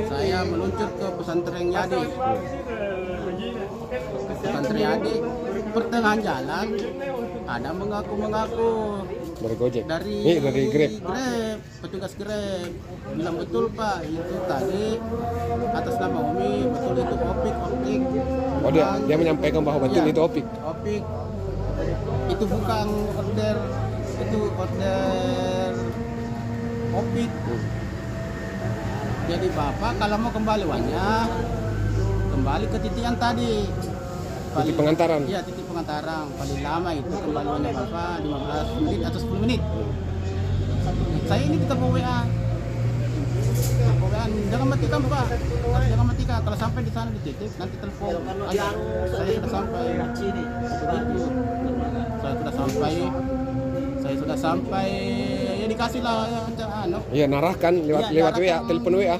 Saya meluncur ke pesantren Yadi. Pesantren Yadi, pertengahan jalan ada mengaku-mengaku Dari Gojek. dari Grab. petugas Grab bilang betul Pak, itu tadi atas nama Umi, betul itu opik. Oh dia menyampaikan bahwa betul Iya, itu opik. opik itu bukan order, itu order opik. Jadi Bapak kalau mau kembali uangnya, kembali ke titik yang tadi. Titik pengantaran. Iya, titik pengantaran. Paling lama itu kembali uangnya Bapak 15 menit atau 10 menit. Saya ini kita bawa WA. Jangan matikan Pak, jangan matikan. Kalau sampai di sana di titik, nanti telepon. Ayo, saya sudah sampai. Begitu. Saya sudah sampai. Ya dikasih lah. Iya, narahkan lewat Iya, WA, telepon WA.